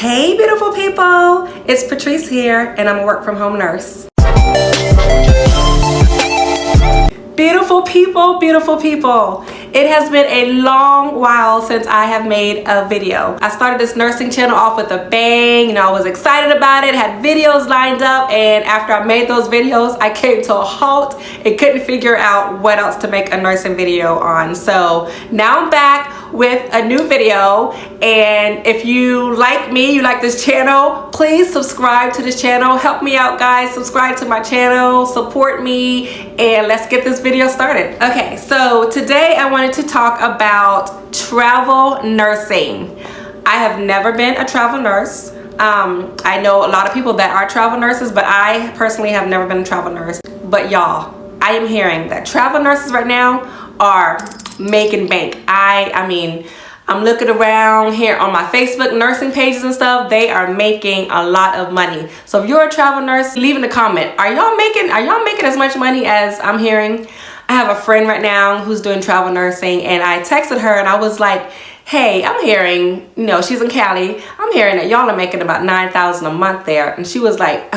Hey beautiful people, it's Patrice here and I'm a work from home nurse. Beautiful people, beautiful people. It has been a long while since I have made a video. I started this nursing channel off with a bang. You know, I was excited about it, had videos lined up, and after I made those videos, I came to a halt and couldn't figure out what else to make a nursing video on. So now I'm back with a new video, and if you like me, you like this channel, please subscribe to this channel. Help me out, guys. Subscribe to my channel, support me, and let's get this video started. Okay, so today I wanted to talk about travel nursing. I have never been a travel nurse. I know a lot of people that are travel nurses, but I personally have never been a travel nurse. But y'all, I am hearing that travel nurses right now are making bank. I mean, I'm looking around here on my Facebook nursing pages and stuff. They are making a lot of money. So if you're a travel nurse, leave in a comment. Are y'all making as much money as I'm hearing? I have a friend right now who's doing travel nursing, and I texted her and I was like, hey, I'm hearing, you know, she's in Cali. I'm hearing that y'all are making about $9,000 a month there. And she was like,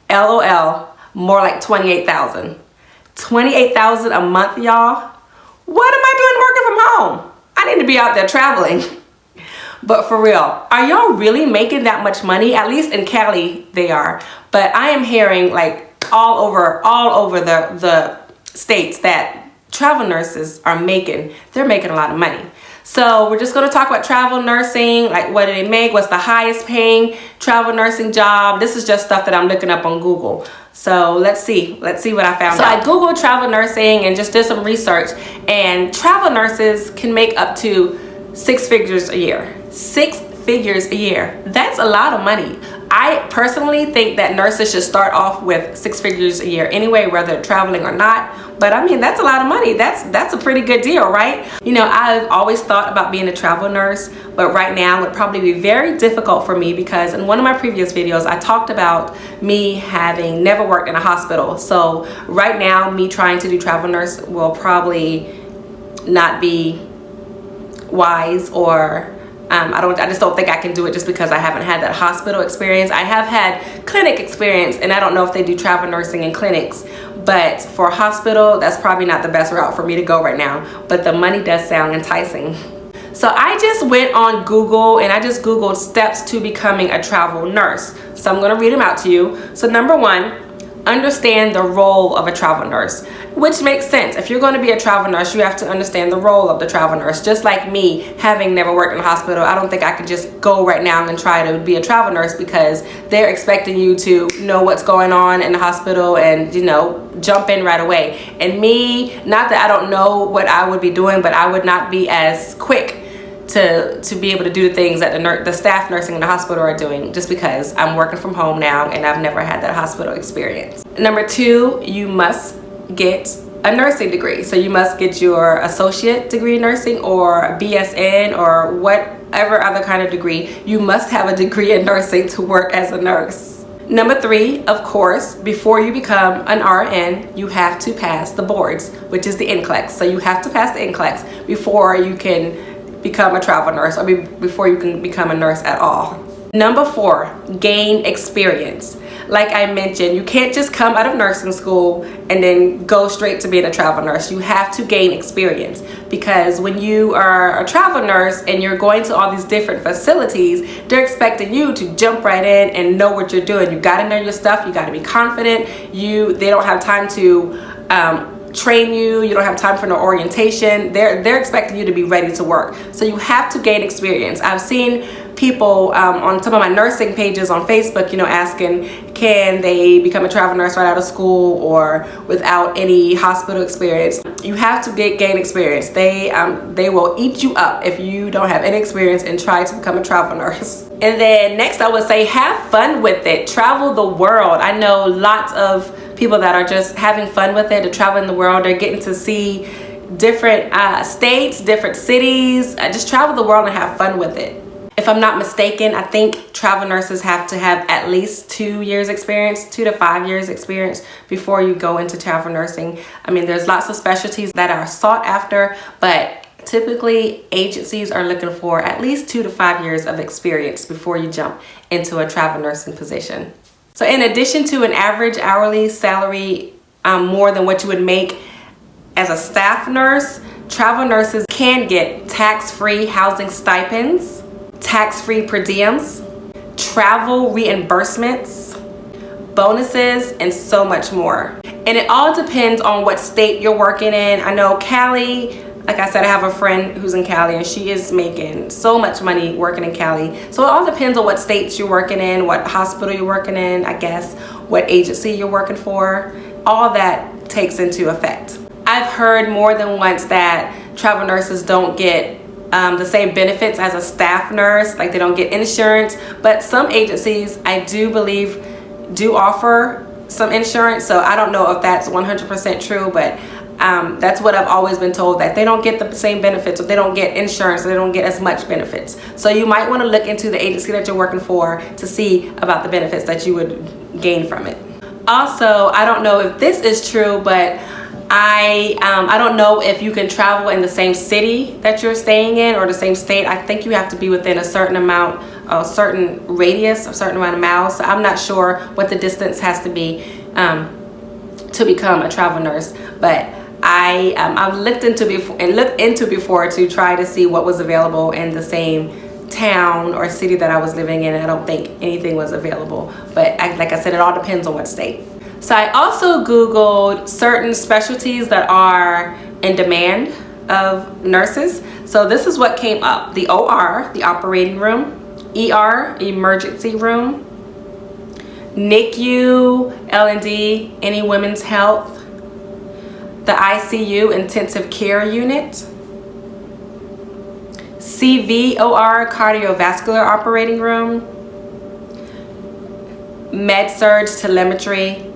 LOL, more like 28,000. 28,000 a month, y'all. What am I doing working from home? I need to be out there traveling. But for real, are y'all really making that much money? At least in Cali, they are. But I am hearing like all over the states that travel nurses are making, they're making a lot of money. So we're just going to talk about travel nursing, like what do they make, what's the highest paying travel nursing job. This is just stuff that I'm looking up on Google. So let's see what I found out. So I Googled travel nursing and just did some research, and travel nurses can make up to 6 figures a year. 6 figures a year. That's a lot of money. I personally think that nurses should start off with 6 figures a year anyway, whether they're traveling or not. But I mean, that's a lot of money. That's a pretty good deal, right? You know, I've always thought about being a travel nurse, but right now would probably be very difficult for me because in one of my previous videos, I talked about me having never worked in a hospital. So right now, me trying to do travel nurse will probably not be wise, or I just don't think I can do it just because I haven't had that hospital experience. I have had clinic experience, and I don't know if they do travel nursing in clinics, but for a hospital, that's probably not the best route for me to go right now. But the money does sound enticing. So I just went on Google and I just Googled steps to becoming a travel nurse. So I'm gonna read them out to you. So number 1, understand the role of a travel nurse, which makes sense. If you're going to be a travel nurse, you have to understand the role of the travel nurse. Just like me, having never worked in a hospital, I don't think I could just go right now and try to be a travel nurse because they're expecting you to know what's going on in the hospital and, you know, jump in right away. And me, not that I don't know what I would be doing, but I would not be as quick to be able to do the things that the staff nursing in the hospital are doing, just because I'm working from home now and I've never had that hospital experience. Number 2, you must get a nursing degree. So you must get your associate degree in nursing or a BSN or whatever other kind of degree. You must have a degree in nursing to work as a nurse. Number 3, of course, before you become an RN, you have to pass the boards, which is the NCLEX. So you have to pass the NCLEX before you can become a travel nurse, or before you can become a nurse at all. Number 4, gain experience. Like I mentioned, you can't just come out of nursing school and then go straight to being a travel nurse. You have to gain experience, because when you are a travel nurse and you're going to all these different facilities, they're expecting you to jump right in and know what you're doing. You got to know your stuff. You got to be confident. They don't have time to train you. You don't have time for no orientation. They're expecting you to be ready to work. So you have to gain experience. I've seen people on some of my nursing pages on Facebook, you know, asking, can they become a travel nurse right out of school or without any hospital experience? You have to gain experience. They will eat you up if you don't have any experience and try to become a travel nurse. And then next, I would say have fun with it. Travel the world. I know lots of people that are just having fun with it. They're traveling the world. They're getting to see different states, different cities. Just travel the world and have fun with it. If I'm not mistaken, I think travel nurses have to have at least 2 years experience, 2 to 5 years experience before you go into travel nursing. I mean, there's lots of specialties that are sought after, but Typically, agencies are looking for at least 2 to 5 years of experience before you jump into a travel nursing position. So in addition to an average hourly salary more than what you would make as a staff nurse, travel nurses can get tax-free housing stipends, tax-free per diems, travel reimbursements, bonuses, and so much more. And it all depends on what state you're working in. I know Cali, like I said, I have a friend who's in Cali and she is making so much money working in Cali. So it all depends on what states you're working in, what hospital you're working in, I guess, what agency you're working for. All that takes into effect. I've heard more than once that travel nurses don't get the same benefits as a staff nurse, like they don't get insurance, but some agencies I do believe do offer some insurance, so I don't know if that's 100% true, but that's what I've always been told, that they don't get the same benefits, or they don't get insurance, or they don't get as much benefits. So you might want to look into the agency that you're working for to see about the benefits that you would gain from it. Also, I don't know if this is true, but I don't know if you can travel in the same city that you're staying in or the same state. I think you have to be within a certain amount, a certain radius, a certain amount of miles. So I'm not sure what the distance has to be to become a travel nurse, but I've looked into before to try to see what was available in the same town or city that I was living in. I don't think anything was available, but like I said, it all depends on what state. So I also Googled certain specialties that are in demand of nurses. So this is what came up: the OR, the operating room, ER, emergency room, NICU, L&D, any women's health, the ICU, intensive care unit, CVOR, cardiovascular operating room, med-surg, telemetry,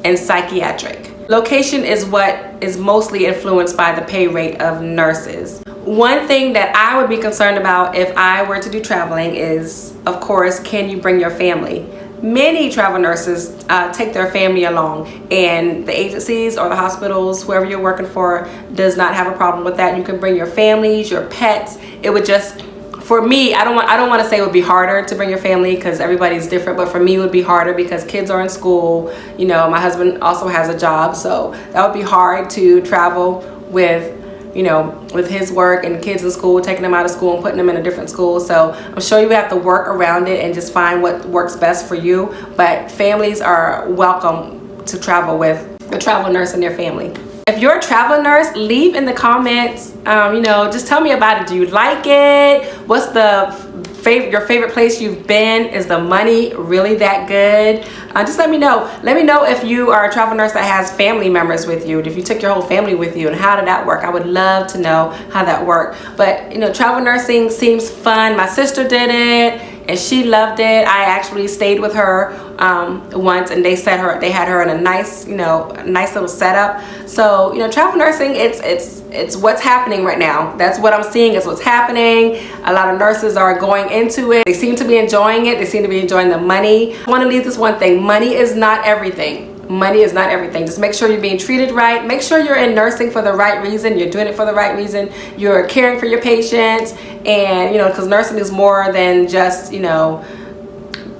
and psychiatric. Location is what is mostly influenced by the pay rate of nurses. One thing that I would be concerned about if I were to do traveling is, of course, can you bring your family? Many travel nurses take their family along, and the agencies or the hospitals, whoever you're working for, does not have a problem with that. You can bring your families, your pets. It would just, for me, I don't want to say it would be harder to bring your family because everybody's different, but for me it would be harder because kids are in school. You know, my husband also has a job, so that would be hard to travel with, you know, with his work and kids in school, taking them out of school and putting them in a different school. So I'm sure you have to work around it and just find what works best for you. But families are welcome to travel with a travel nurse and their family. If you're a travel nurse, leave in the comments, you know, just tell me about it. Do you like it? What's your favorite place you've been? Is the money really that good? Just let me know. Let me know if you are a travel nurse that has family members with you, if you took your whole family with you, and how did that work? I would love to know how that worked. But, you know, travel nursing seems fun. My sister did it and she loved it. I actually stayed with her once, and they had her in a nice, you know, nice little setup. So, you know, travel nursing, it's what's happening right now. That's what I'm seeing is what's happening. A lot of nurses are going into it. They seem to be enjoying it. They seem to be enjoying the money. I want to leave this one thing: money is not everything. Money is not everything. Just make sure you're being treated right. Make sure you're in nursing for the right reason. You're doing it for the right reason. You're caring for your patients, and, you know, because nursing is more than just, you know,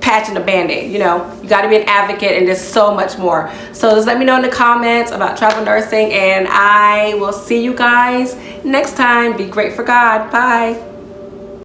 patching a band-aid. You know, you got to be an advocate, and there's so much more. So just let me know in the comments about travel nursing, and I will see you guys next time. Be great for God. Bye.